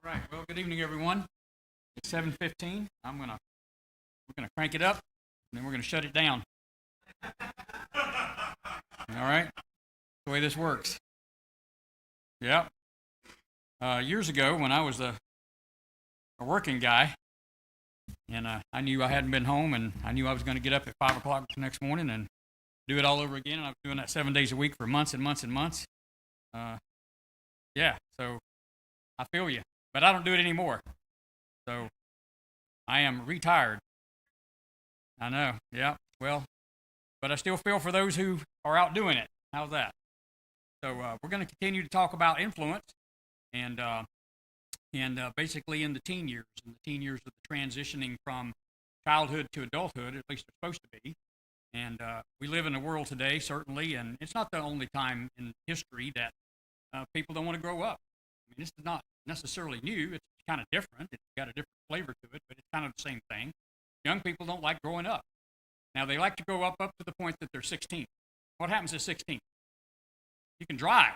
Right. Well, good evening, everyone. It's 7:15. We're gonna crank it up, and then we're gonna shut it down. All right. The way this works. Yep. Years ago, when I was a working guy, and I knew I hadn't been home, and I knew I was going to get up at 5 o'clock the next morning and do it all over again. And I was doing that 7 days a week for months and months and months. Yeah. So I feel you, but I don't do it anymore. So I am retired. I know, yeah. Well, but I still feel for those who are out doing it. How's that? So we're going to continue to talk about influence, and basically in the teen years, of the transitioning from childhood to adulthood, at least it's supposed to be. And we live in a world today, certainly, and it's not the only time in history that people don't want to grow up. I mean, this is not necessarily new. It's kind of different. It's got a different flavor to it, but it's kind of the same thing. Young people don't like growing up. Now, they like to grow up to the point that they're 16. What happens at 16? You can drive,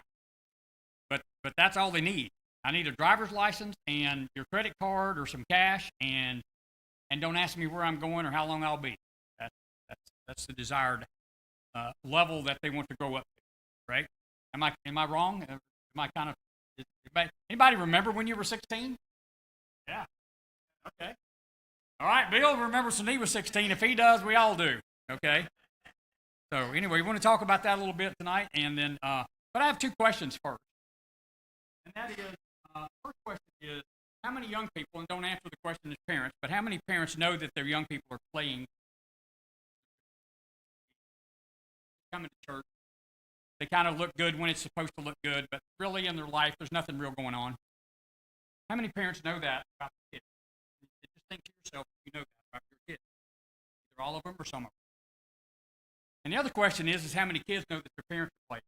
but that's all they need. I need a driver's license and your credit card or some cash, and don't ask me where I'm going or how long I'll be. That's the desired level that they want to grow up to, right? Am I wrong? Am I kind of? Anybody remember when you were 16? Yeah. Okay. All right, Bill remembers when he was 16. If he does, we all do. Okay. So anyway, we want to talk about that a little bit tonight, and then, but I have two questions first, and that is, first question is, how many young people, and don't answer the question as parents, but how many parents know that their young people are coming to church? They kind of look good when it's supposed to look good, but really in their life, there's nothing real going on. How many parents know that about their kids? Just think to yourself if you know that about your kids. Either all of them or some of them. And the other question is how many kids know that their parents are playing?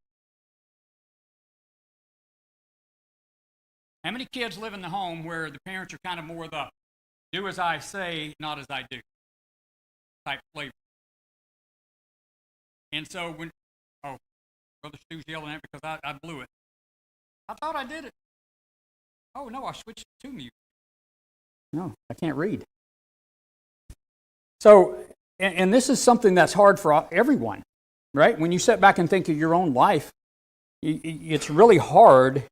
How many kids live in the home where the parents are kind of more the do as I say, not as I do type flavor? And so Brother Stu's yelling at me because I blew it. I thought I did it. Oh, no, I switched to mute. No, I can't read. So, and this is something that's hard for everyone, right? When you sit back and think of your own life, it's really hard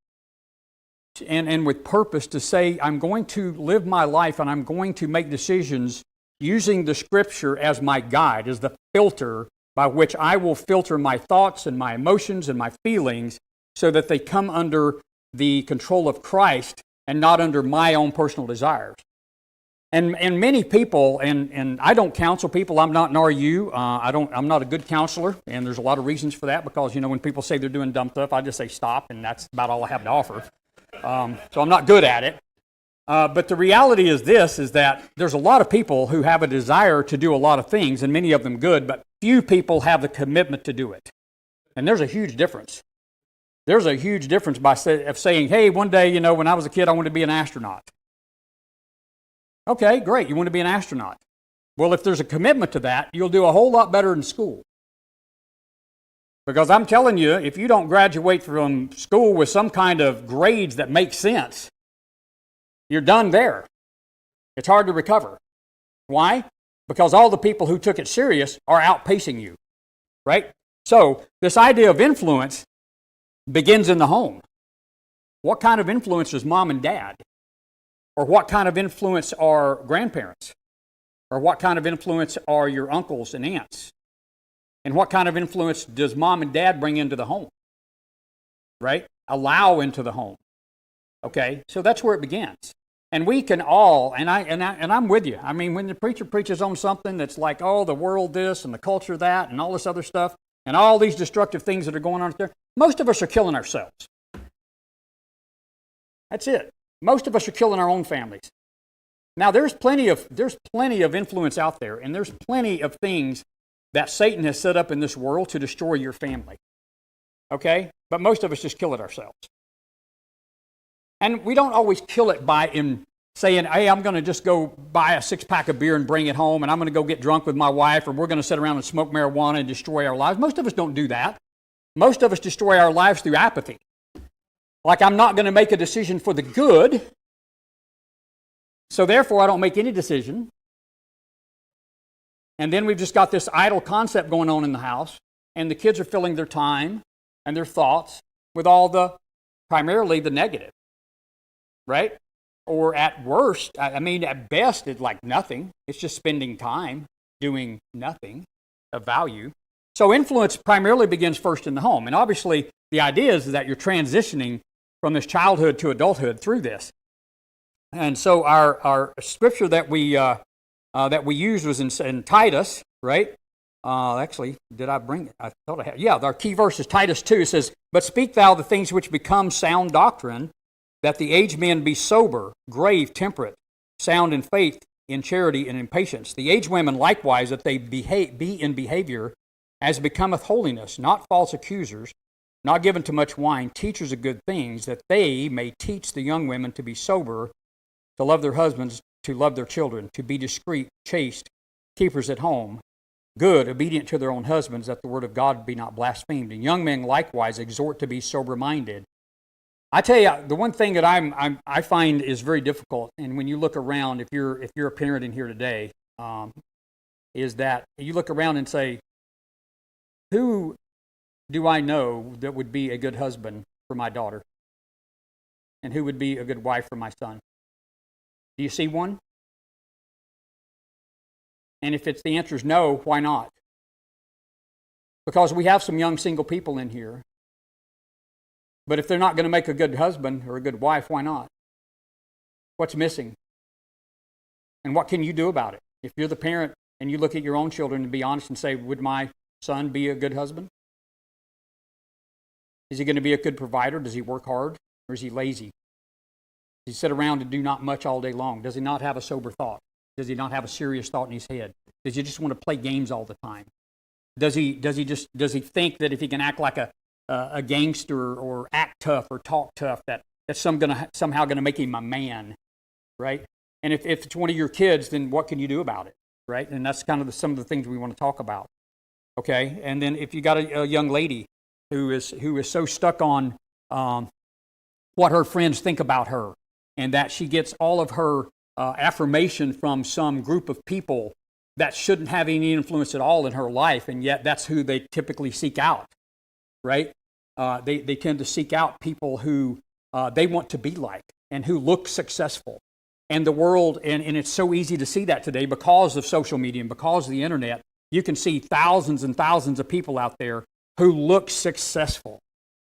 and with purpose to say, I'm going to live my life and I'm going to make decisions using the Scripture as my guide, as the filter by which I will filter my thoughts and my emotions and my feelings so that they come under the control of Christ and not under my own personal desires. And many people, and I don't counsel people, I'm not an RU, I'm not a good counselor, and there's a lot of reasons for that because, when people say they're doing dumb stuff, I just say stop, and that's about all I have to offer. So I'm not good at it. But the reality is this, is that there's a lot of people who have a desire to do a lot of things, and many of them good, but few people have the commitment to do it. And there's a huge difference. There's a huge difference of saying, hey, one day, when I was a kid, I wanted to be an astronaut. Okay, great, you want to be an astronaut. Well, if there's a commitment to that, you'll do a whole lot better in school. Because I'm telling you, if you don't graduate from school with some kind of grades that make sense, you're done there. It's hard to recover. Why? Because all the people who took it serious are outpacing you, right? So this idea of influence begins in the home. What kind of influence is mom and dad? Or what kind of influence are grandparents? Or what kind of influence are your uncles and aunts? And what kind of influence does mom and dad bring into the home? Right? Allow into the home. Okay? So that's where it begins. And we can all, and I'm with you. I mean, when the preacher preaches on something that's like, oh, the world this and the culture that and all this other stuff and all these destructive things that are going on out there, most of us are killing ourselves. That's it. Most of us are killing our own families. Now, there's plenty of influence out there, and there's plenty of things that Satan has set up in this world to destroy your family. Okay? But most of us just kill it ourselves. And we don't always kill it by saying, hey, I'm going to just go buy a 6-pack of beer and bring it home, and I'm going to go get drunk with my wife, or we're going to sit around and smoke marijuana and destroy our lives. Most of us don't do that. Most of us destroy our lives through apathy. Like, I'm not going to make a decision for the good So therefore, I don't make any decision. And then we've just got this idle concept going on in the house, and the kids are filling their time and their thoughts with primarily the negative, right? Or at worst, at best, it's like nothing. It's just spending time doing nothing of value. So influence primarily begins first in the home. And obviously, the idea is that you're transitioning from this childhood to adulthood through this. And so our scripture that we used was in Titus, right? Actually, did I bring it? I thought I had. Yeah, our key verse is Titus 2. It says, "But speak thou the things which become sound doctrine, that the aged men be sober, grave, temperate, sound in faith, in charity, and in patience. The aged women likewise, that they be in behavior as becometh holiness, not false accusers, not given to much wine, teachers of good things, that they may teach the young women to be sober, to love their husbands, to love their children, to be discreet, chaste, keepers at home, good, obedient to their own husbands, that the word of God be not blasphemed. And young men likewise exhort to be sober-minded." I tell you, the one thing that I find is very difficult, and when you look around, if you're a parent in here today, is that you look around and say, who do I know that would be a good husband for my daughter? And who would be a good wife for my son? Do you see one? And if the answer is no, why not? Because we have some young single people in here. But if they're not going to make a good husband or a good wife, why not? What's missing? And what can you do about it? If you're the parent and you look at your own children and be honest and say, would my son be a good husband? Is he going to be a good provider? Does he work hard? Or is he lazy? Does he sit around and do not much all day long? Does he not have a sober thought? Does he not have a serious thought in his head? Does he just want to play games all the time? Does he think that if he can act like a gangster or act tough or talk tough, that's somehow going to make him a man, right? And if it's one of your kids, then what can you do about it, right? And that's kind of some of the things we want to talk about, okay? And then if you got a young lady who is so stuck on what her friends think about her, and that she gets all of her affirmation from some group of people that shouldn't have any influence at all in her life, and yet that's who they typically seek out, right? They tend to seek out people who they want to be like and who look successful. And the world, and it's so easy to see that today because of social media and because of the internet. You can see thousands and thousands of people out there who look successful.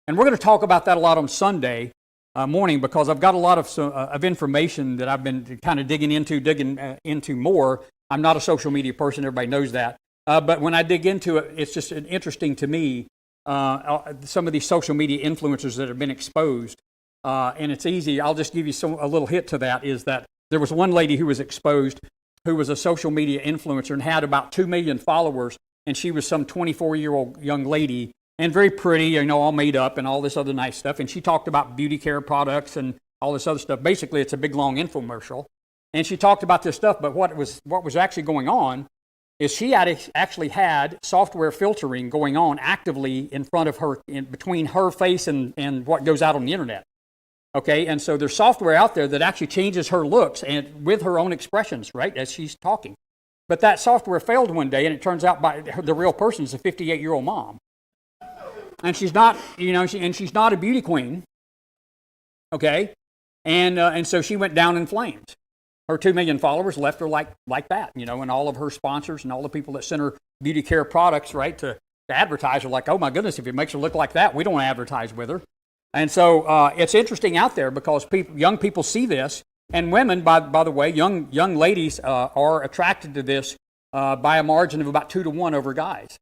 And we're going to talk about that a lot on Sunday morning, because I've got a lot of information that I've been kind of digging into more. I'm not a social media person, everybody knows that. But when I dig into it, it's just interesting to me, some of these social media influencers that have been exposed. And it's easy, I'll just give you a little hit to that, is that there was one lady who was exposed who was a social media influencer and had about 2 million followers, and she was some 24-year-old young lady, and very pretty, all made up and all this other nice stuff. And she talked about beauty care products and all this other stuff. Basically, it's a big, long infomercial. And she talked about this stuff, but what was actually going on is she actually had software filtering going on actively in front of her, between her face and what goes out on the internet. Okay, and so there's software out there that actually changes her looks and with her own expressions, right, as she's talking. But that software failed one day, and it turns out the real person is a 58-year-old mom. And she's not, she's not a beauty queen, okay? And so she went down in flames. Her 2 million followers left her like that, and all of her sponsors and all the people that sent her beauty care products, right, to advertise are like, oh my goodness, if it makes her look like that, we don't want to advertise with her. And so it's interesting out there because young people see this, and women, by the way, young ladies are attracted to this by a margin of about 2 to 1 over guys.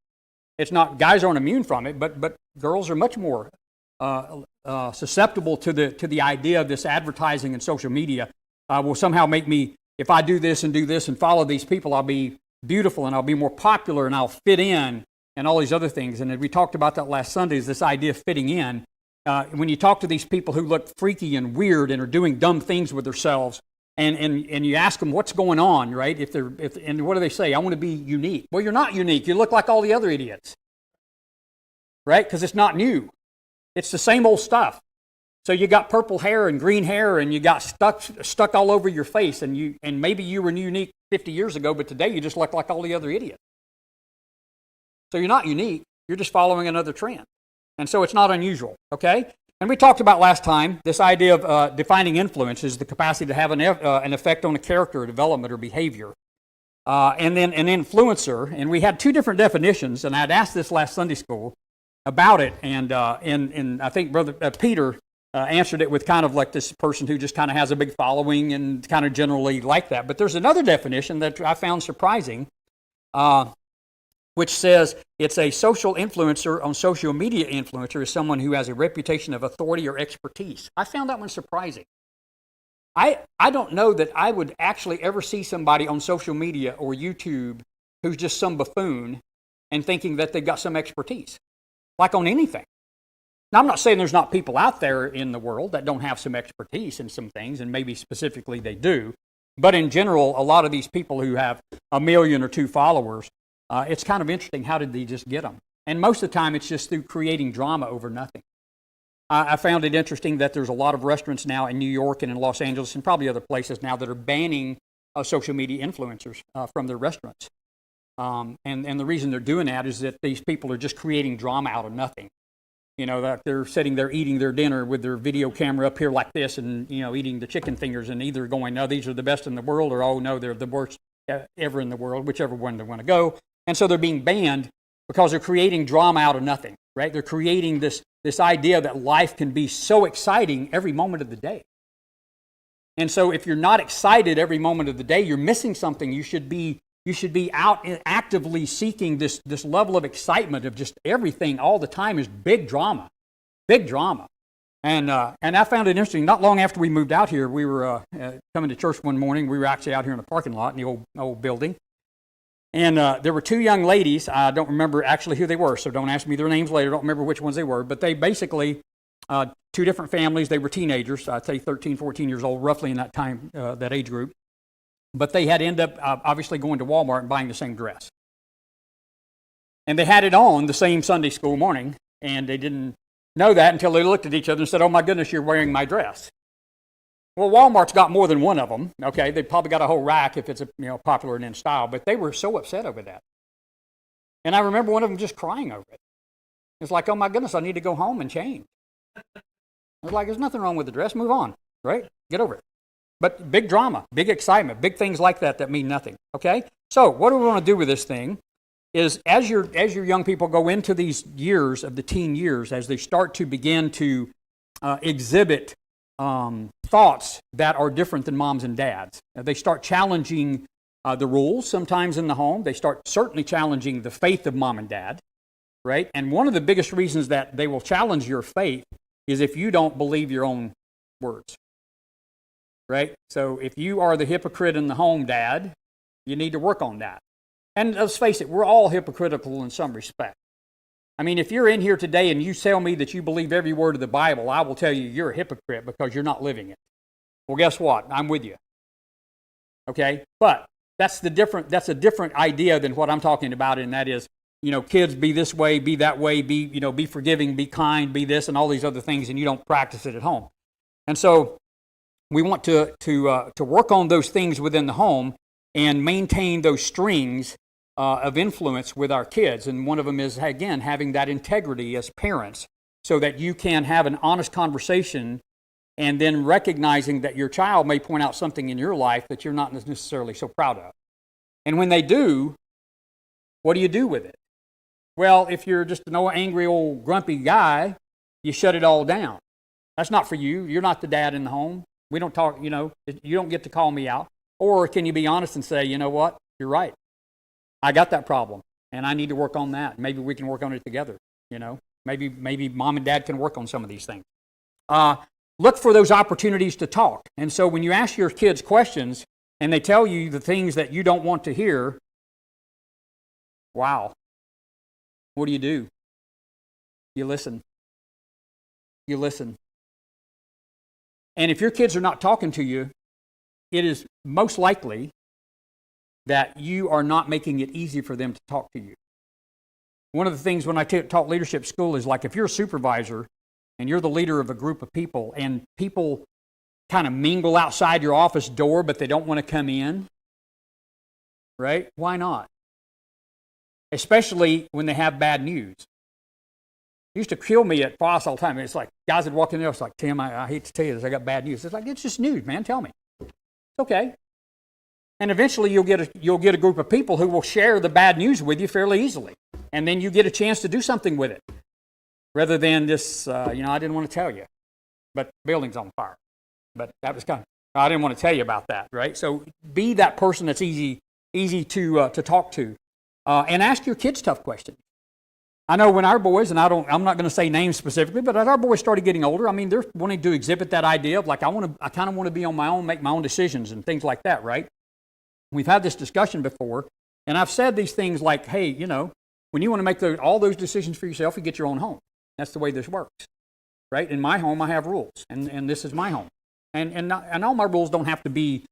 It's not, guys aren't immune from it, but girls are much more susceptible to the idea of this advertising and social media will somehow make me, if I do this and follow these people, I'll be beautiful and I'll be more popular and I'll fit in and all these other things. And we talked about that last Sunday, is this idea of fitting in. When you talk to these people who look freaky and weird and are doing dumb things with themselves, and you ask them what's going on, right? And what do they say? I want to be unique. Well, you're not unique. You look like all the other idiots, right? Because it's not new. It's the same old stuff. So you got purple hair and green hair, and you got stuck all over your face, and maybe you were unique 50 years ago, but today you just look like all the other idiots. So you're not unique. You're just following another trend. And so it's not unusual, okay? And we talked about last time this idea of defining influence is the capacity to have an effect on a character, development, or behavior. And then an influencer, and we had two different definitions, and I'd asked this last Sunday school about it, and I think Brother Peter answered it with kind of like this person who just kind of has a big following and kind of generally like that. But there's another definition that I found surprising, which says it's a social influencer. On social media influencer is someone who has a reputation of authority or expertise. I found that one surprising. I don't know that I would actually ever see somebody on social media or YouTube who's just some buffoon and thinking that they've got some expertise, like on anything. Now, I'm not saying there's not people out there in the world that don't have some expertise in some things, and maybe specifically they do. But in general, a lot of these people who have 1 million or 2 followers, it's kind of interesting, how did they just get them? And most of the time, it's just through creating drama over nothing. I found it interesting that there's a lot of restaurants now in New York and in Los Angeles and probably other places now that are banning social media influencers from their restaurants. And the reason they're doing that is that these people are just creating drama out of nothing. You know, that they're sitting there eating their dinner with their video camera up here like this and, you know, eating the chicken fingers and either going, no, these are the best in the world, or, oh, no, they're the worst ever in the world, whichever one they want to go. And so they're being banned because they're creating drama out of nothing, right? They're creating this idea that life can be so exciting every moment of the day. And so if you're not excited every moment of the day, you're missing something. You should be out actively seeking this level of excitement of just everything all the time is big drama. And I found it interesting. Not long after we moved out here, we were coming to church one morning. We were actually out here in the parking lot in the old building. And there were 2 young ladies. I don't remember actually who they were, so don't ask me their names later. I don't remember which ones they were. But they basically, 2 different families. They were teenagers, I'd say 13, 14 years old, roughly in that time, that age group. But they had ended up obviously going to Walmart and buying the same dress. And they had it on the same Sunday school morning, and they didn't know that until they looked at each other and said, oh my goodness, you're wearing my dress. Well, Walmart's got more than one of them, okay? They've probably got a whole rack if it's popular and in style, but they were so upset over that. And I remember one of them just crying over it. It's like, oh my goodness, I need to go home and change. I was like, there's nothing wrong with the dress, move on, right? Get over it. But big drama, big excitement, big things like that mean nothing, okay? So what do we want to do with this thing is as your young people go into these years of the teen years, as they start to begin to exhibit thoughts that are different than moms and dads. They start challenging the rules sometimes in the home. They start certainly challenging the faith of mom and dad, right? And one of the biggest reasons that they will challenge your faith is if you don't believe your own words, right? So if you are the hypocrite in the home, dad, you need to work on that. And let's face it, we're all hypocritical in some respect. I mean, if you're in here today and you tell me that you believe every word of the Bible, I will tell you you're a hypocrite because you're not living it. Well, guess what? I'm with you. Okay? But that's a different idea than what I'm talking about, and that is, kids be this way, be that way, be forgiving, be kind, be this, and all these other things, and you don't practice it at home. And so we want to work on those things within the home and maintain those strings of influence with our kids. And one of them is, again, having that integrity as parents so that you can have an honest conversation and then recognizing that your child may point out something in your life that you're not necessarily so proud of. And when they do, what do you do with it? Well, if you're just an old angry old grumpy guy, you shut it all down. That's not for you. You're not the dad in the home. We don't talk, you don't get to call me out. Or can you be honest and say, you know what, you're right. I got that problem, and I need to work on that. Maybe we can work on it together, Maybe mom and dad can work on some of these things. Look for those opportunities to talk. And so when you ask your kids questions and they tell you the things that you don't want to hear, wow, what do? You listen. You listen. And if your kids are not talking to you, it is most likely that you are not making it easy for them to talk to you. One of the things when I taught leadership school is like if you're a supervisor and you're the leader of a group of people, and people kind of mingle outside your office door, but they don't want to come in, right? Why not? Especially when they have bad news. It used to kill me at Foss all the time. It's like guys would walk in there. It's like, Tim, I hate to tell you this. I got bad news. It's like, it's just news, man. Tell me. It's okay. And eventually you'll get a group of people who will share the bad news with you fairly easily. And then you get a chance to do something with it. Rather than just, I didn't want to tell you. But the building's on fire. But that was I didn't want to tell you about that, right? So be that person that's easy to talk to. And ask your kids tough questions. I know when our boys, and I'm not going to say names specifically, but as our boys started getting older, I mean, they're wanting to exhibit that idea of like, I kind of want to be on my own, make my own decisions and things like that, right? We've had this discussion before, and I've said these things like, hey, when you want to make all those decisions for yourself, you get your own home. That's the way this works, right? In my home, I have rules, and this is my home. And all my rules don't have to be,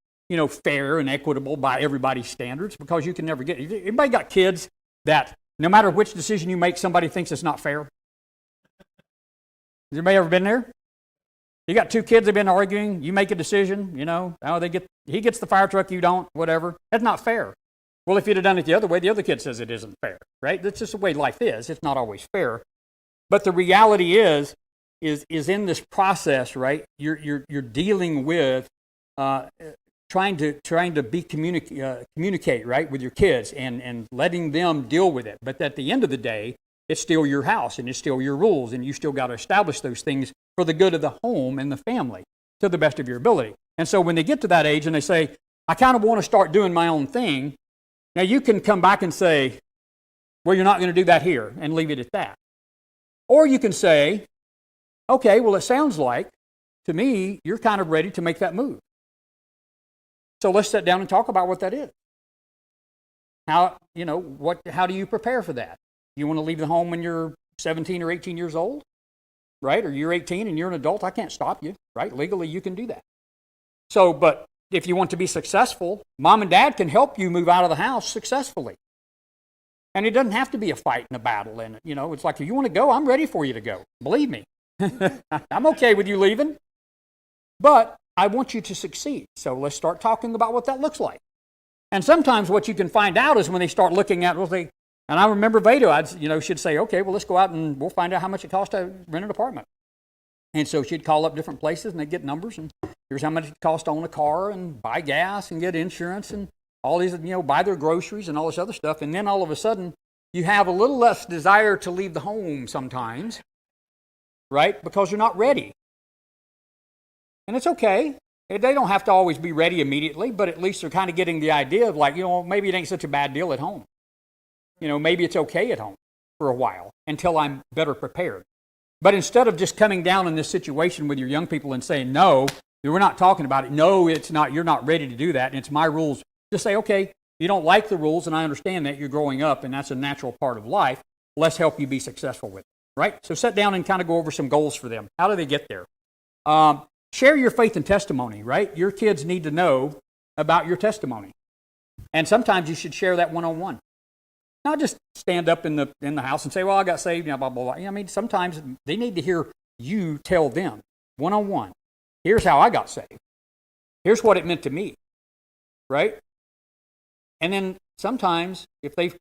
fair and equitable by everybody's standards, because you can never get it. Everybody got kids that no matter which decision you make, somebody thinks it's not fair? Has anybody ever been there? You got two kids that have been arguing, you make a decision, he gets the fire truck, you don't, whatever. That's not fair. Well, if you'd have done it the other way, the other kid says it isn't fair, right? That's just the way life is. It's not always fair. But the reality is in this process, right? You're dealing with trying to communicate, right, with your kids and letting them deal with it. But at the end of the day, it's still your house and it's still your rules, and you still got to establish those things for the good of the home and the family to the best of your ability. And so when they get to that age and they say, I kind of want to start doing my own thing, now you can come back and say, well, you're not going to do that here, and leave it at that. Or you can say, okay, well, it sounds like to me you're kind of ready to make that move. So let's sit down and talk about what that is. How do you prepare for that? You want to leave the home when you're 17 or 18 years old, right? Or you're 18 and you're an adult, I can't stop you, right? Legally, you can do that. So, but if you want to be successful, mom and dad can help you move out of the house successfully. And it doesn't have to be a fight and a battle. And, it's like, if you want to go, I'm ready for you to go. Believe me. I'm okay with you leaving. But I want you to succeed. So let's start talking about what that looks like. And sometimes what you can find out is when they start looking at, and I remember Vado, she'd say, okay, well, let's go out and we'll find out how much it costs to rent an apartment. And so she'd call up different places and they'd get numbers, and here's how much it costs to own a car and buy gas and get insurance and all these, buy their groceries and all this other stuff. And then all of a sudden, you have a little less desire to leave the home sometimes, right? Because you're not ready. And it's okay. They don't have to always be ready immediately, but at least they're kind of getting the idea of like, maybe it ain't such a bad deal at home. Maybe it's okay at home for a while until I'm better prepared. But instead of just coming down in this situation with your young people and saying, no, we're not talking about it. No, it's not. You're not ready to do that. And it's my rules. Just say, okay, you don't like the rules, and I understand that you're growing up, and that's a natural part of life. Let's help you be successful with it, right? So sit down and kind of go over some goals for them. How do they get there? Share your faith and testimony, right? Your kids need to know about your testimony. And sometimes you should share that one-on-one. Not just stand up in the house and say, well, I got saved, blah, blah, blah. Sometimes they need to hear you tell them one-on-one. Here's how I got saved. Here's what it meant to me, right? And then sometimes if they've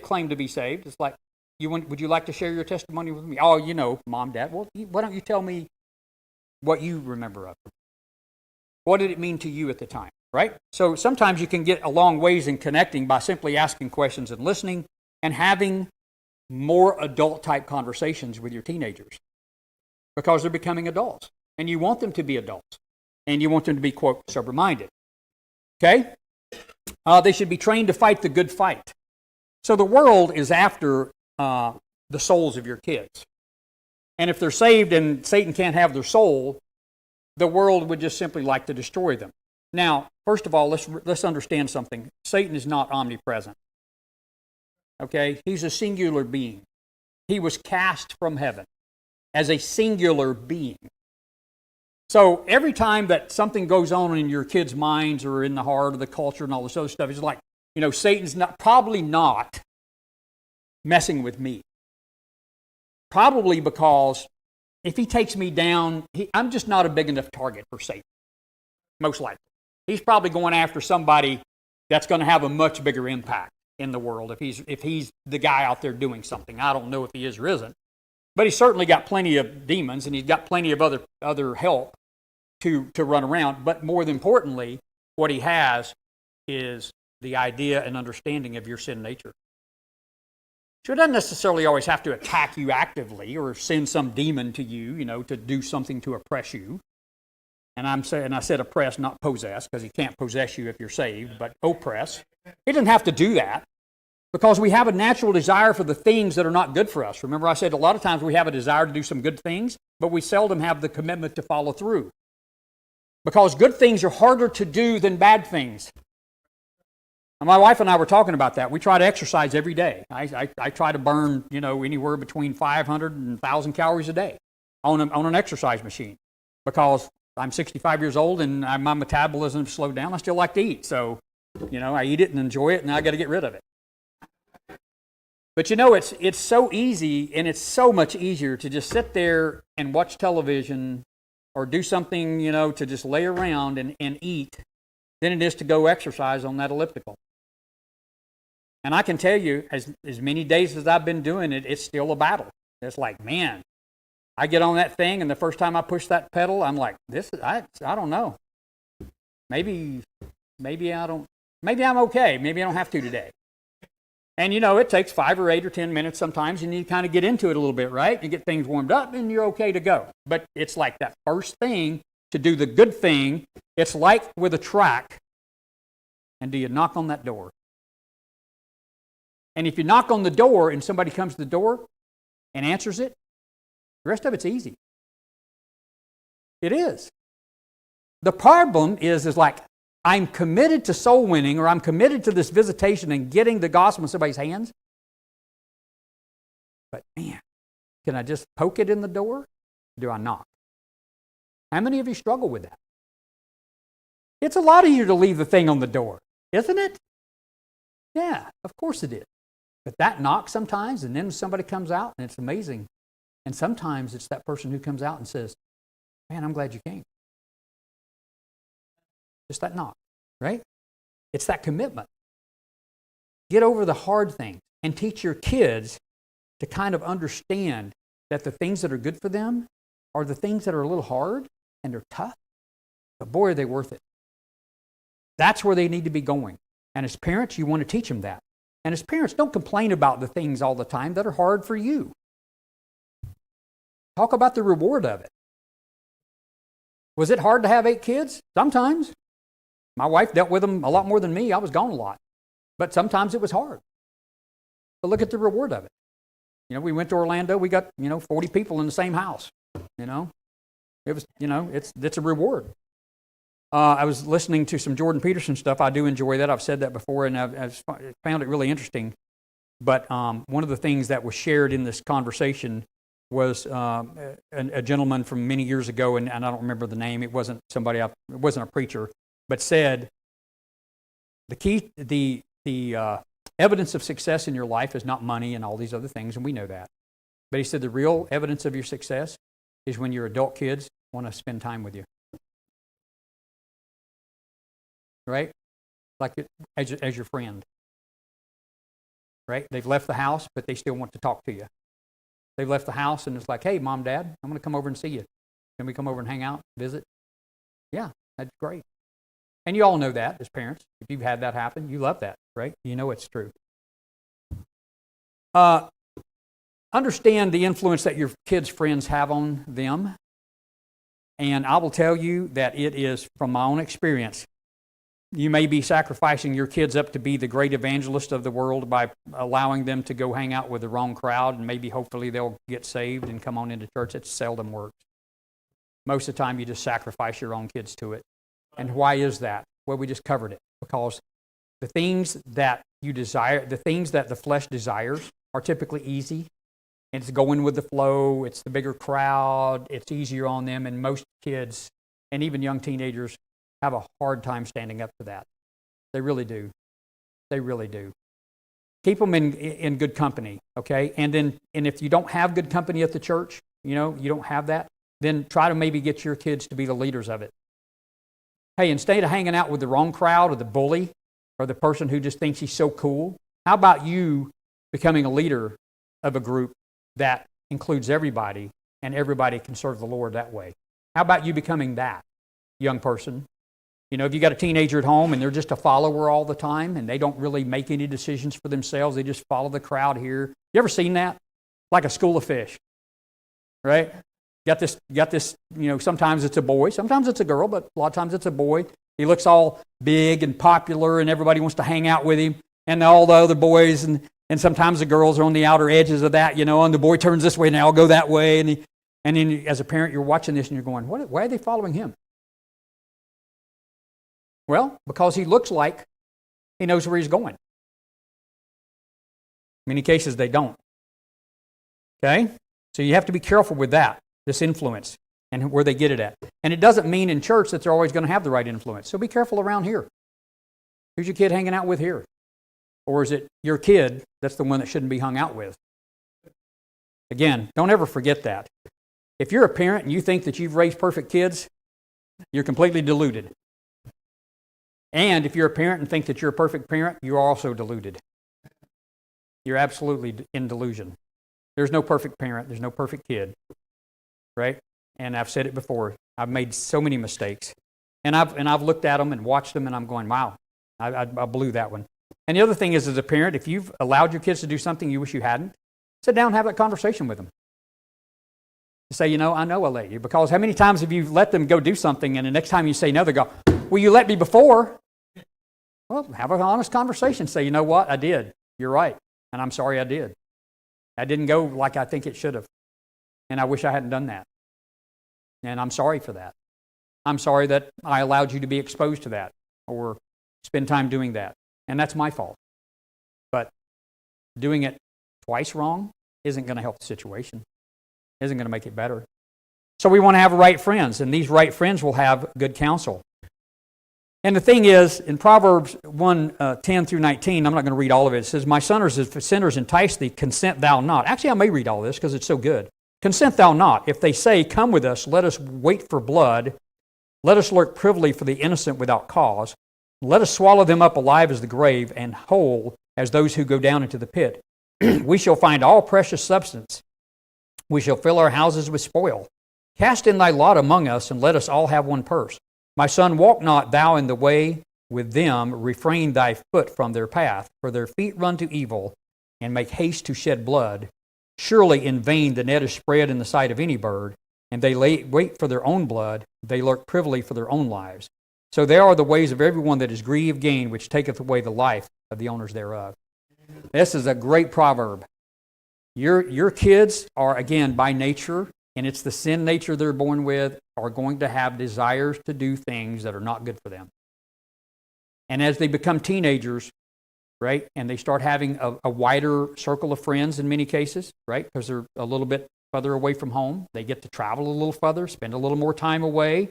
claimed to be saved, it's like, would you like to share your testimony with me? Oh, Mom, Dad, well, why don't you tell me what you remember of it? What did it mean to you at the time, right? So sometimes you can get a long ways in connecting by simply asking questions and listening and having more adult-type conversations with your teenagers because they're becoming adults. And you want them to be adults. And you want them to be, quote, sober-minded. Okay? They should be trained to fight the good fight. So the world is after the souls of your kids. And if they're saved and Satan can't have their soul, the world would just simply like to destroy them. Now, first of all, let's understand something. Satan is not omnipresent. Okay? He's a singular being. He was cast from heaven as a singular being. So every time that something goes on in your kids' minds or in the heart of the culture and all this other stuff, it's like, Satan's probably not messing with me. Probably because if he takes me down, I'm just not a big enough target for Satan, most likely. He's probably going after somebody that's going to have a much bigger impact in the world if he's the guy out there doing something. I don't know if he is or isn't, but he's certainly got plenty of demons, and he's got plenty of other help to run around. But more than importantly, what he has is the idea and understanding of your sin nature. So it doesn't necessarily always have to attack you actively or send some demon to you, to do something to oppress you. And I said oppress, not possess, because he can't possess you if you're saved, but oppress. He doesn't have to do that because we have a natural desire for the things that are not good for us. Remember I said a lot of times we have a desire to do some good things, but we seldom have the commitment to follow through. Because good things are harder to do than bad things. And my wife and I were talking about that. We try to exercise every day. I try to burn, anywhere between 500 and 1,000 calories a day on an exercise machine because I'm 65 years old and my metabolism has slowed down. I still like to eat. So, I eat it and enjoy it, and I got to get rid of it. But it's so easy, and it's so much easier to just sit there and watch television or do something, to just lay around and eat than it is to go exercise on that elliptical. And I can tell you, as many days as I've been doing it, it's still a battle. It's like, man, I get on that thing, and the first time I push that pedal, I'm like, I don't know. Maybe I'm okay. Maybe I don't have to today. And it takes 5 or 8 or 10 minutes sometimes, and you kind of get into it a little bit, right? You get things warmed up, and you're okay to go. But it's like that first thing to do the good thing. It's like with a track. And do you knock on that door? And if you knock on the door and somebody comes to the door and answers it, the rest of it's easy. It is. The problem is like, I'm committed to soul winning, or I'm committed to this visitation and getting the gospel in somebody's hands. But man, can I just poke it in the door? Or do I knock? How many of you struggle with that? It's a lot easier to leave the thing on the door, isn't it? Yeah, of course it is. But that knock sometimes, and then somebody comes out, and it's amazing. And sometimes it's that person who comes out and says, man, I'm glad you came. Just that knock, right? It's that commitment. Get over the hard things and teach your kids to kind of understand that the things that are good for them are the things that are a little hard and they're tough, but boy, are they worth it. That's where they need to be going. And as parents, you want to teach them that. And as parents, don't complain about the things all the time that are hard for you. Talk about the reward of it. Was it hard to have 8 kids? Sometimes. My wife dealt with them a lot more than me. I was gone a lot. But sometimes it was hard. But look at the reward of it. We went to Orlando. We got, 40 people in the same house. It was, it's a reward. I was listening to some Jordan Peterson stuff. I do enjoy that. I've said that before, and I've found it really interesting. But one of the things that was shared in this conversation was a gentleman from many years ago, and I don't remember the name. It wasn't it wasn't a preacher, but said the evidence of success in your life is not money and all these other things, and we know that. But he said the real evidence of your success is when your adult kids want to spend time with you. Right? Like as your friend. Right? They've left the house, but they still want to talk to you. They've left the house, and it's like, hey, Mom, Dad, I'm going to come over and see you. Can we come over and hang out, visit? Yeah, that's great. And you all know that as parents. If you've had that happen, you love that, right? You know it's true. Understand the influence that your kids' friends have on them. And I will tell you that it is, from my own experience, you may be sacrificing your kids up to be the great evangelist of the world by allowing them to go hang out with the wrong crowd, and maybe hopefully they'll get saved and come on into church. It seldom works. Most of the time you just sacrifice your own kids to it. And why is that? Well, we just covered it. Because the things that you desire, the things that the flesh desires are typically easy. It's going with the flow. It's the bigger crowd. It's easier on them. And most kids, and even young teenagers, have a hard time standing up to that. They really do. They really do. Keep them in good company, okay? And if you don't have good company at the church, you don't have that, then try to maybe get your kids to be the leaders of it. Hey, instead of hanging out with the wrong crowd or the bully or the person who just thinks he's so cool, how about you becoming a leader of a group that includes everybody and everybody can serve the Lord that way? How about you becoming that young person? If you got a teenager at home and they're just a follower all the time and they don't really make any decisions for themselves, they just follow the crowd here. You ever seen that? Like a school of fish, right? Got this, sometimes it's a boy, sometimes it's a girl, but a lot of times it's a boy. He looks all big and popular and everybody wants to hang out with him. And all the other boys and sometimes the girls are on the outer edges of that, and the boy turns this way and they all go that way. And then as a parent, you're watching this and you're going, why are they following him? Well, because he looks like he knows where he's going. In many cases, they don't. Okay? So you have to be careful with that, this influence, and where they get it at. And it doesn't mean in church that they're always going to have the right influence. So be careful around here. Who's your kid hanging out with here? Or is it your kid that's the one that shouldn't be hung out with? Again, don't ever forget that. If you're a parent and you think that you've raised perfect kids, you're completely deluded. And if you're a parent and think that you're a perfect parent, you're also deluded. You're absolutely in delusion. There's no perfect parent. There's no perfect kid. Right? And I've said it before. I've made so many mistakes. And I've looked at them and watched them and I'm going, wow, I blew that one. And the other thing is, as a parent, if you've allowed your kids to do something you wish you hadn't, sit down and have that conversation with them. Say, I know I let you. Because how many times have you let them go do something and the next time you say no, they go, well, you let me before. Well, have an honest conversation. Say, you know what? I did. You're right. And I'm sorry I did. I didn't go like I think it should have. And I wish I hadn't done that. And I'm sorry for that. I'm sorry that I allowed you to be exposed to that or spend time doing that. And that's my fault. But doing it twice wrong isn't going to help the situation. Isn't going to make it better. So we want to have right friends, and these right friends will have good counsel. And the thing is, in Proverbs 1:10 through 19, I'm not going to read all of it. It says, my sons, if sinners entice thee, consent thou not. Actually, I may read all this because it's so good. Consent thou not. If they say, come with us, let us wait for blood. Let us lurk privily for the innocent without cause. Let us swallow them up alive as the grave and whole as those who go down into the pit. We shall find all precious substance. We shall fill our houses with spoil. Cast in thy lot among us, and let us all have one purse. My son, walk not thou in the way with them, refrain thy foot from their path, for their feet run to evil, and make haste to shed blood. Surely in vain the net is spread in the sight of any bird, and they wait for their own blood, they lurk privily for their own lives. So there are the ways of everyone that is greedy of gain, which taketh away the life of the owners thereof. This is a great proverb. Your kids are, again, by nature, and it's the sin nature they're born with, are going to have desires to do things that are not good for them. And as they become teenagers, right, and they start having a wider circle of friends in many cases, right, because they're a little bit further away from home, they get to travel a little further, spend a little more time away,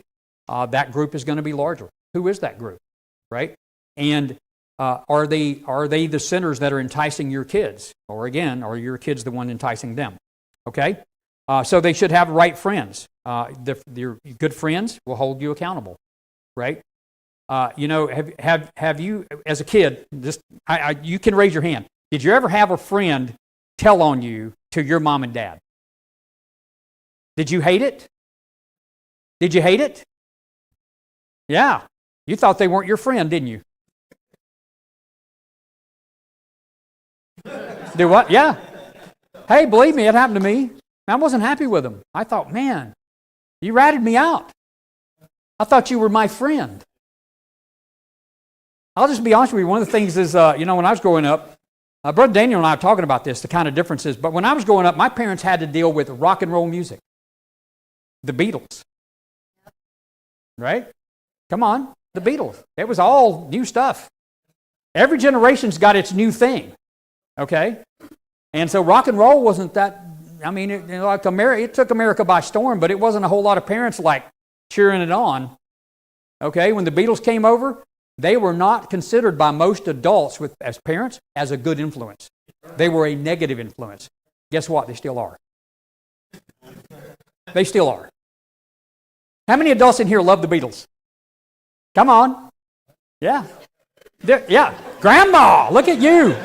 that group is going to be larger. Who is that group, right? And are they the sinners that are enticing your kids? Or again, are your kids the one enticing them? Okay? So they should have right friends. Your good friends will hold you accountable, right? Have you, as a kid, you can raise your hand. Did you ever have a friend tell on you to your mom and dad? Did you hate it? Did you hate it? Yeah. You thought they weren't your friend, didn't you? Do what? Yeah. Hey, believe me, it happened to me. I wasn't happy with them. I thought, man, you ratted me out. I thought you were my friend. I'll just be honest with you. One of the things is, when I was growing up, Brother Daniel and I are talking about this, the kind of differences. But when I was growing up, my parents had to deal with rock and roll music. The Beatles. Right? Come on, the Beatles. It was all new stuff. Every generation's got its new thing. Okay? And so rock and roll wasn't that, it took America by storm, but it wasn't a whole lot of parents like cheering it on. Okay? When the Beatles came over, they were not considered by most adults as parents as a good influence. They were a negative influence. Guess what? They still are. They still are. How many adults in here love the Beatles? Come on. Yeah. Yeah. Grandma, look at you.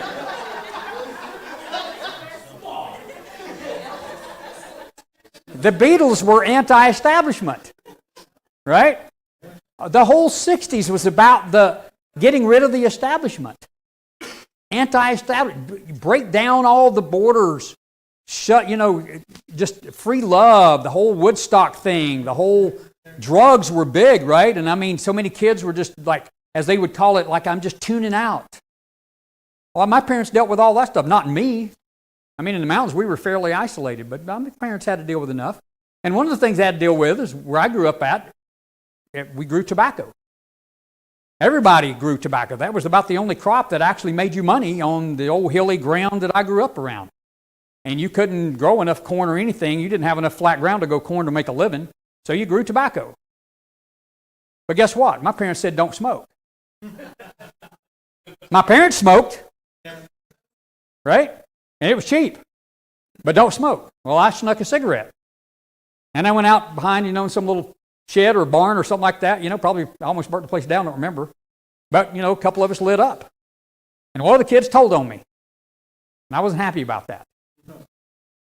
The Beatles were anti-establishment, right? The whole 60s was about the getting rid of the establishment. Anti-establishment, break down all the borders, shut, just free love, the whole Woodstock thing, the whole drugs were big, right? And I mean, so many kids were just like, as they would call it, like, I'm just tuning out. Well, my parents dealt with all that stuff, not me. I mean, in the mountains, we were fairly isolated, but my parents had to deal with enough. And one of the things they had to deal with is where I grew up at, we grew tobacco. Everybody grew tobacco. That was about the only crop that actually made you money on the old hilly ground that I grew up around. And you couldn't grow enough corn or anything. You didn't have enough flat ground to grow corn to make a living. So you grew tobacco. But guess what? My parents said, don't smoke. My parents smoked, right? And it was cheap. But don't smoke. Well, I snuck a cigarette. And I went out behind, some little shed or barn or something like that. Probably almost burnt the place down, don't remember. But, a couple of us lit up. And one of the kids told on me. And I wasn't happy about that.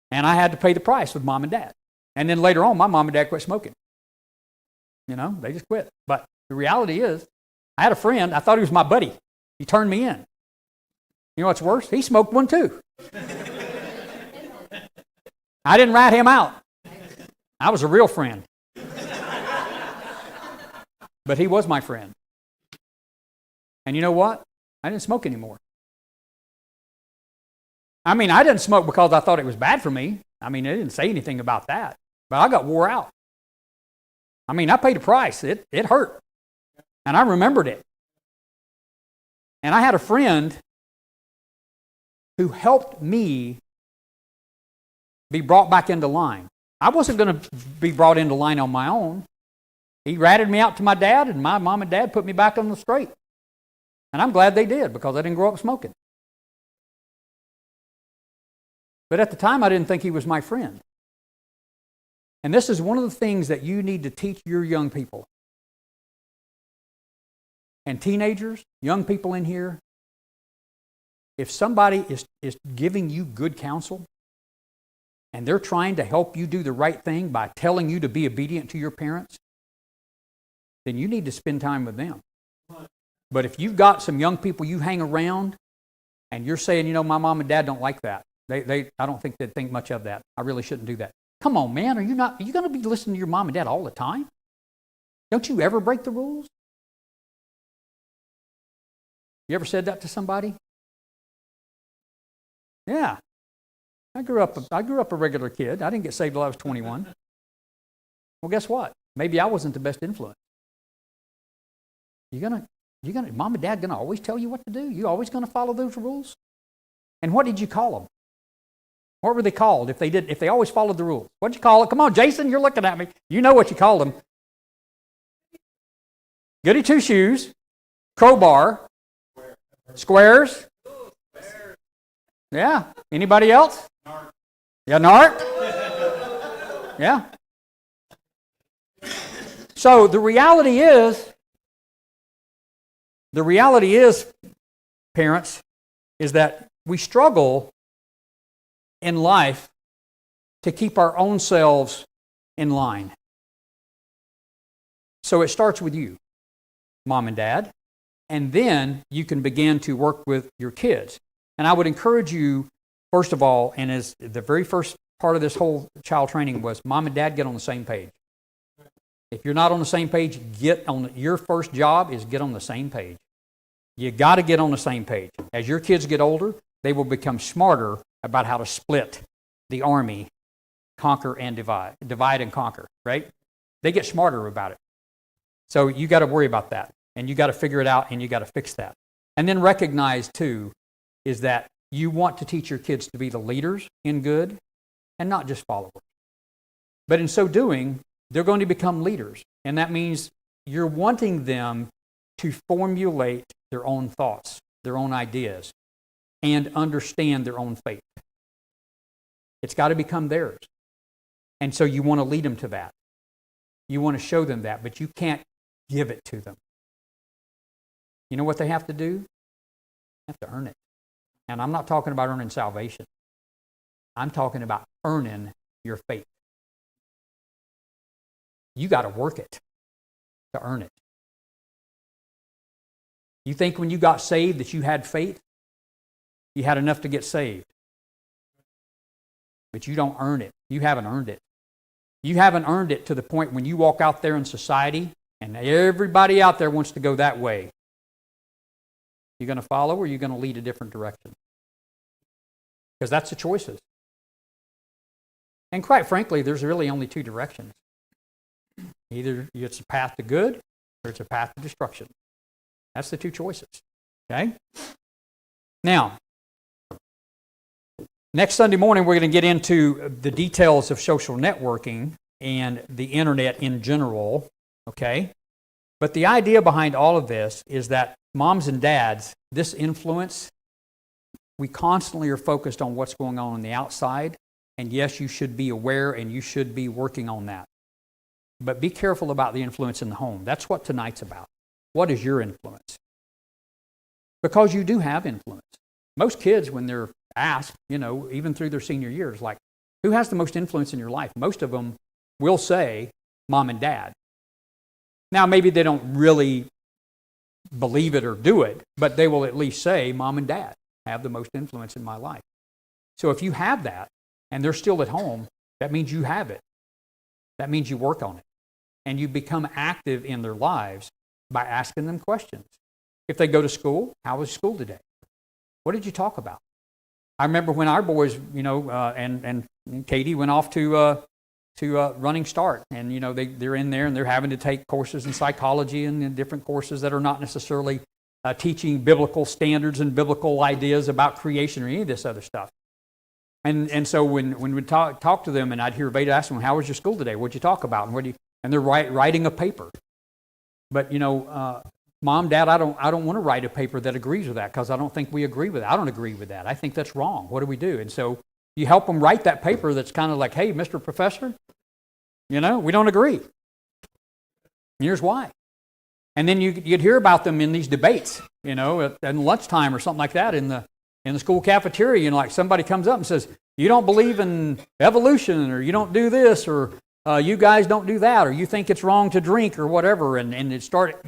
And I had to pay the price with mom and dad. And then later on, my mom and dad quit smoking. They just quit. But the reality is, I had a friend, I thought he was my buddy. He turned me in. You know what's worse? He smoked one too. I didn't rat him out. I was a real friend. But he was my friend. And you know what? I didn't smoke anymore. I mean, I didn't smoke because I thought it was bad for me. I mean, they didn't say anything about that. But I got wore out. I mean, I paid a price. It hurt. And I remembered it. And I had a friend who helped me be brought back into line. I wasn't going to be brought into line on my own. He ratted me out to my dad, and my mom and dad put me back on the straight. And I'm glad they did, because I didn't grow up smoking. But at the time, I didn't think he was my friend. And this is one of the things that you need to teach your young people. And teenagers, young people in here, if somebody is giving you good counsel, and they're trying to help you do the right thing by telling you to be obedient to your parents, then you need to spend time with them. But if you've got some young people you hang around, and you're saying, my mom and dad don't like that. I don't think they'd think much of that. I really shouldn't do that. Come on, man, are you going to be listening to your mom and dad all the time? Don't you ever break the rules? You ever said that to somebody? Yeah. I grew up a regular kid. I didn't get saved till I was 21. Well, guess what? Maybe I wasn't the best influence. Mom and dad gonna always tell you what to do? You always gonna follow those rules? And what did you call them? What were they called if they always followed the rules? What'd you call it? Come on, Jason, you're looking at me. You know what you called them. Goody two shoes, crowbar, squares. Yeah. Anybody else? Narc. Yeah, narc. Yeah. So the reality is, parents, is that we struggle in life to keep our own selves in line. So it starts with you, mom and dad, and then you can begin to work with your kids. And I would encourage you, first of all, and as the very first part of this whole child training was, mom and dad, get on the same page. If you're not on the same page, your first job is get on the same page. You got to get on the same page. As your kids get older, they will become smarter about how to split the army, conquer and divide and conquer, right? They get smarter about it. So you got to worry about that, and you got to figure it out, and you got to fix that. And then recognize, too, is that you want to teach your kids to be the leaders in good and not just followers. But in so doing, they're going to become leaders. And that means you're wanting them to formulate their own thoughts, their own ideas, and understand their own faith. It's got to become theirs. And so you want to lead them to that. You want to show them that, but you can't give it to them. You know what they have to do? They have to earn it. And I'm not talking about earning salvation. I'm talking about earning your faith. You got to work it to earn it. You think when you got saved that you had faith? You had enough to get saved. But you don't earn it. You haven't earned it. You haven't earned it to the point when you walk out there in society and everybody out there wants to go that way. You're going to follow or you're going to lead a different direction? Because that's the choices. And quite frankly, there's really only two directions. Either it's a path to good or it's a path to destruction. That's the two choices. Okay? Now, next Sunday morning, we're going to get into the details of social networking and the internet in general. Okay? But the idea behind all of this is that moms and dads, this influence, we constantly are focused on what's going on the outside. And yes, you should be aware and you should be working on that. But be careful about the influence in the home. That's what tonight's about. What is your influence? Because you do have influence. Most kids, when they're asked, even through their senior years, like, who has the most influence in your life? Most of them will say, mom and dad. Now, maybe they don't really believe it or do it, but they will at least say, mom and dad have the most influence in my life. So if you have that, and they're still at home, that means you have it. That means you work on it. And you become active in their lives by asking them questions. If they go to school, how was school today? What did you talk about? I remember when our boys, and Katie went off to Running Start, and they're in there and they're having to take courses in psychology and different courses that are not necessarily teaching biblical standards and biblical ideas about creation or any of this other stuff. And so when we talk to them, and I'd hear Veda ask them, "How was your school today? What'd you talk about?" And they're writing a paper. But Mom, Dad, I don't want to write a paper that agrees with that because I don't think we agree with it. I don't agree with that. I think that's wrong. What do we do? And so you help them write that paper that's kind of like, "Hey, Mr. Professor, we don't agree. And here's why." And then you'd hear about them in these debates, at lunchtime or something like that in the school cafeteria, like somebody comes up and says, "You don't believe in evolution, or you don't do this, or you guys don't do that, or you think it's wrong to drink," or whatever, and you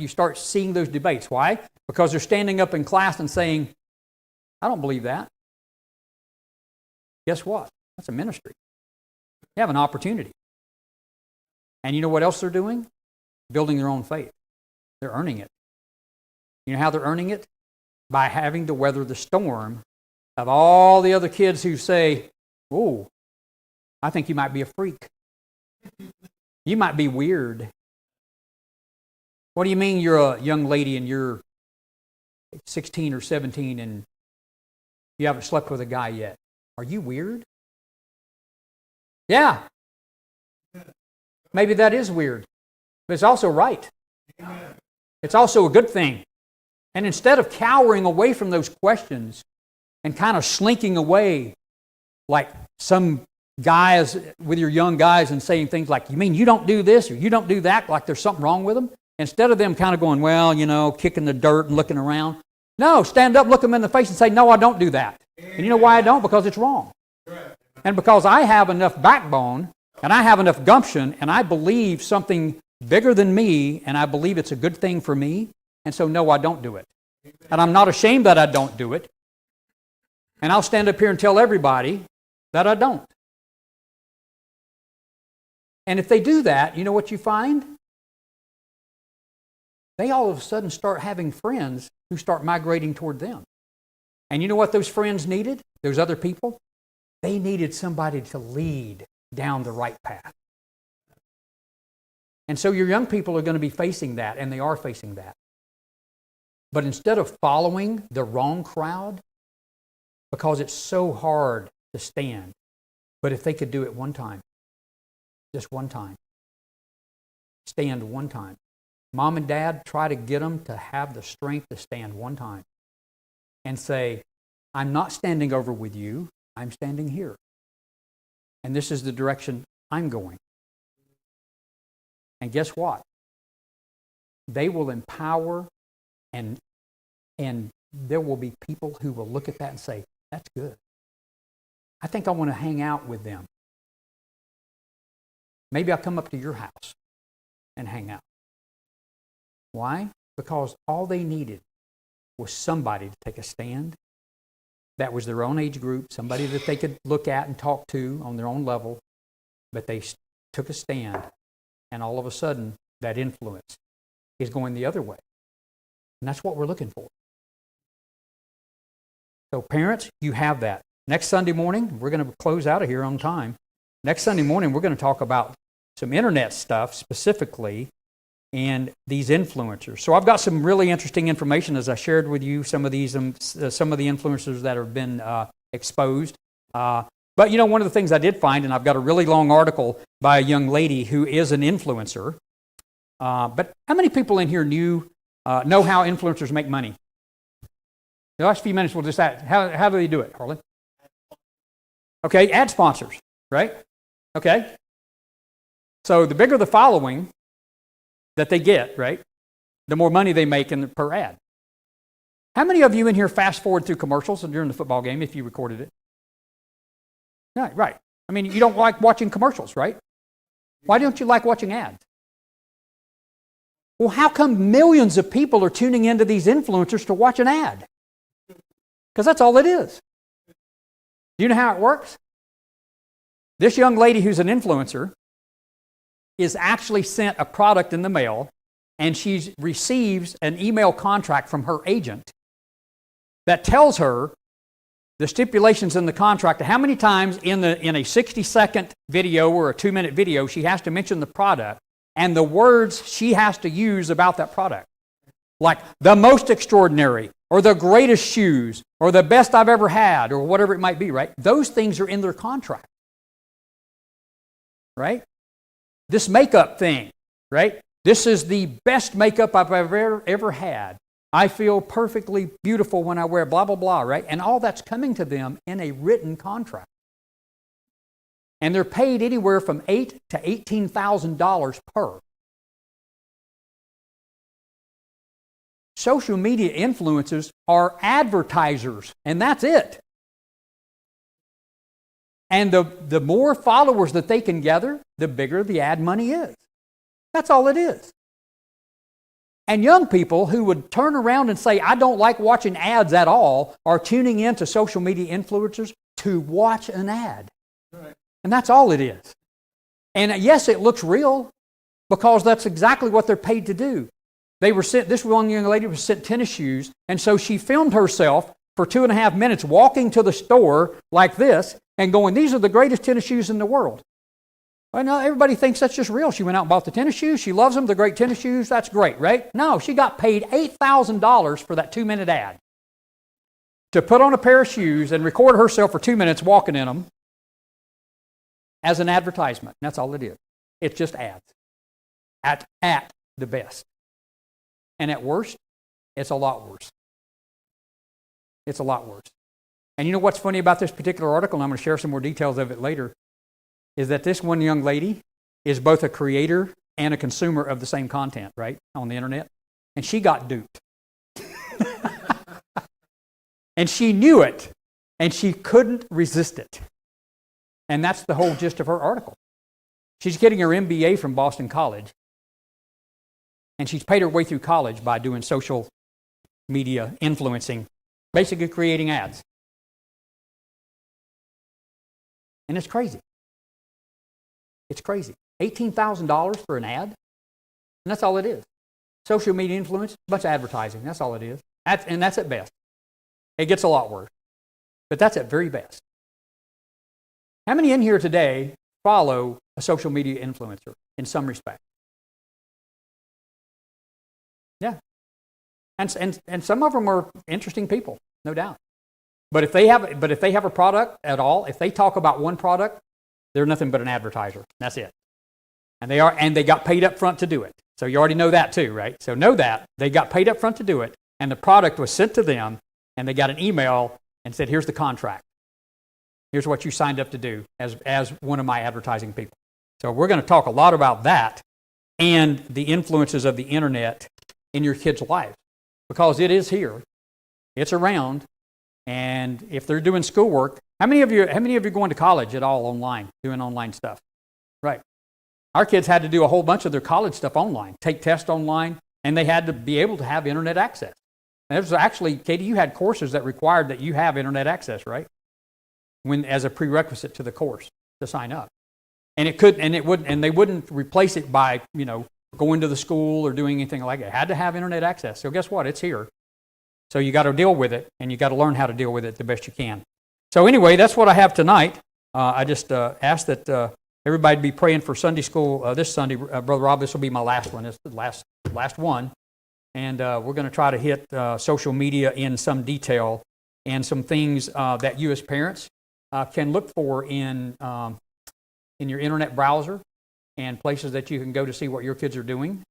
start seeing those debates. Why? Because they're standing up in class and saying, "I don't believe that." Guess what? That's a ministry. They have an opportunity. And you know what else they're doing? Building their own faith. They're earning it. You know how they're earning it? By having to weather the storm of all the other kids who say, "Oh, I think you might be a freak. You might be weird. What do you mean you're a young lady and you're 16 or 17 and you haven't slept with a guy yet? Are you weird?" Yeah. Maybe that is weird. But it's also right. It's also a good thing. And instead of cowering away from those questions and kind of slinking away like some guys with your young guys and saying things like, "You mean you don't do this or you don't do that," like there's something wrong with them, instead of them kind of going, "Well, kicking the dirt and looking around." No, stand up, look them in the face and say, "No, I don't do that." And you know why I don't? Because it's wrong. And because I have enough backbone and I have enough gumption and I believe something bigger than me and I believe it's a good thing for me. And so, no, I don't do it. And I'm not ashamed that I don't do it. And I'll stand up here and tell everybody that I don't. And if they do that, you know what you find? They all of a sudden start having friends who start migrating toward them. And you know what those friends needed? Those other people? They needed somebody to lead down the right path. And so your young people are going to be facing that, and they are facing that. But instead of following the wrong crowd, because it's so hard to stand, but if they could do it one time, just one time, stand one time. Mom and Dad, try to get them to have the strength to stand one time and say, "I'm not standing over with you, I'm standing here. And this is the direction I'm going. And guess what? They will empower, and there will be people who will look at that and say, that's good. I think I want to hang out with them. Maybe I'll come up to your house and hang out. Why? Because all they needed was somebody to take a stand that was their own age group, somebody that they could look at and talk to on their own level, but they took a stand, and all of a sudden, that influence is going the other way. And that's what we're looking for. So parents, you have that. Next Sunday morning, we're going to close out of here on time. Next Sunday morning, we're going to talk about some internet stuff specifically and these influencers. So I've got some really interesting information as I shared with you some of these, some of the influencers that have been exposed. But you know, one of the things I did find, and I've got a really long article by a young lady who is an influencer. But how many people in here know how influencers make money? The last few minutes we'll just ask, how do they do it, Harlan? Okay, ad sponsors, right? Okay. So the bigger the following that they get, right, the more money they make per ad. How many of you in here fast forward through commercials during the football game if you recorded it? Yeah, right. I mean, you don't like watching commercials, right? Why don't you like watching ads? Well, how come millions of people are tuning into these influencers to watch an ad? Because that's all it is. Do you know how it works? This young lady who's an influencer is actually sent a product in the mail, and she receives an email contract from her agent that tells her the stipulations in the contract, how many times in a 60-second video or a 2-minute video she has to mention the product and the words she has to use about that product. Like the most extraordinary, or the greatest shoes, or the best I've ever had, or whatever it might be, right? Those things are in their contract. Right? This makeup thing, right? This is the best makeup I've ever had. I feel perfectly beautiful when I wear blah, blah, blah, right? And all that's coming to them in a written contract. And they're paid anywhere from $8,000 to $18,000 per. Social media influencers are advertisers, and that's it. And the more followers that they can gather, the bigger the ad money is. That's all it is. And young people who would turn around and say, I don't like watching ads at all, are tuning into social media influencers to watch an ad. Right. And that's all it is. And yes, it looks real because that's exactly what they're paid to do. They were sent, this one young lady was sent tennis shoes, and so she filmed herself for 2.5 minutes walking to the store like this and going, these are the greatest tennis shoes in the world. Well, no, everybody thinks that's just real. She went out and bought the tennis shoes. She loves them. They're great tennis shoes. That's great, right? No, she got paid $8,000 for that 2-minute ad to put on a pair of shoes and record herself for 2 minutes walking in them as an advertisement. And that's all it is. It's just ads at the best. And at worst, it's a lot worse. It's a lot worse. And you know what's funny about this particular article, and I'm going to share some more details of it later, is that this one young lady is both a creator and a consumer of the same content, right, on the internet. And she got duped. And she knew it, and she couldn't resist it. And that's the whole gist of her article. She's getting her MBA from Boston College, and she's paid her way through college by doing social media influencing, basically creating ads. And it's crazy. It's crazy. $18,000 for an ad? And that's all it is. Social media influence, a bunch of advertising. That's all it is. And that's at best. It gets a lot worse. But that's at very best. How many in here today follow a social media influencer in some respect? Yeah. And some of them are interesting people, no doubt. But if they have a product at all, if they talk about one product, they're nothing but an advertiser. That's it. And they got paid up front to do it. So you already know that too, right? So know that. They got paid up front to do it, and the product was sent to them, and they got an email and said, here's the contract. Here's what you signed up to do as one of my advertising people. So we're going to talk a lot about that and the influences of the internet in your kids' life, because it is here, it's around, and if they're doing schoolwork, how many of you are going to college at all online, doing online stuff? Right. Our kids had to do a whole bunch of their college stuff online, take tests online, and they had to be able to have internet access. And it was actually, Katie, you had courses that required that you have internet access, right? As a prerequisite to the course to sign up. And they wouldn't replace it by, going to the school or doing anything like that. It had to have internet access. So guess what? It's here. So you got to deal with it, and you got to learn how to deal with it the best you can. So anyway, that's what I have tonight. I just ask that everybody be praying for Sunday school this Sunday. Brother Rob, this will be my last one. It's the last one. And we're going to try to hit social media in some detail and some things that you as parents can look for in your internet browser and places that you can go to see what your kids are doing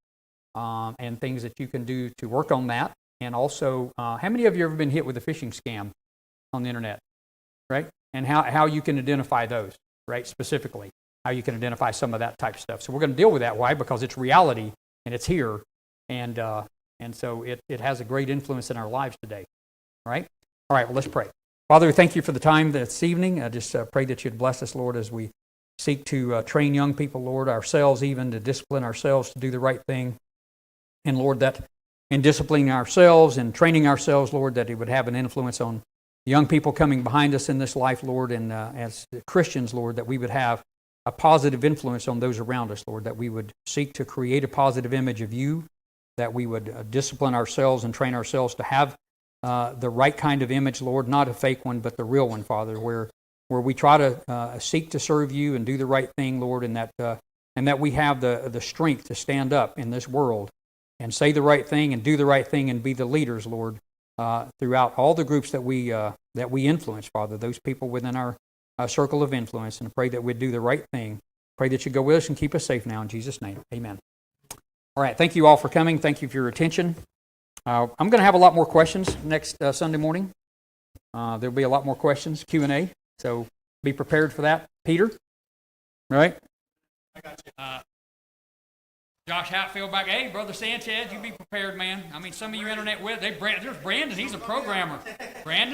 and things that you can do to work on that. And also, how many of you have ever been hit with a phishing scam on the internet, right? And how you can identify those, right, specifically, how you can identify some of that type of stuff. So we're going to deal with that. Why? Because it's reality, and it's here, and so it has a great influence in our lives today, right? All right, well, let's pray. Father, we thank you for the time this evening. I just pray that you'd bless us, Lord, as we seek to train young people, Lord, ourselves even, to discipline ourselves to do the right thing. And, Lord, that in disciplining ourselves and training ourselves, Lord, that it would have an influence on young people coming behind us in this life, Lord, and as Christians, Lord, that we would have a positive influence on those around us, Lord, that we would seek to create a positive image of you, that we would discipline ourselves and train ourselves to have the right kind of image, Lord, not a fake one, but the real one, Father, where we try to seek to serve you and do the right thing, Lord, and that we have the strength to stand up in this world and say the right thing and do the right thing and be the leaders, Lord, throughout all the groups that we influence, Father, those people within our circle of influence, and pray that we'd do the right thing. Pray that you go with us and keep us safe now in Jesus' name. Amen. All right, thank you all for coming. Thank you for your attention. I'm going to have a lot more questions next Sunday morning. There'll be a lot more questions, Q&A, so be prepared for that. Peter? All right? I got you. Josh Hatfield back. Hey, Brother Sanchez, you be prepared, man. I mean, some of you internet there's Brandon. He's a programmer. Brandon?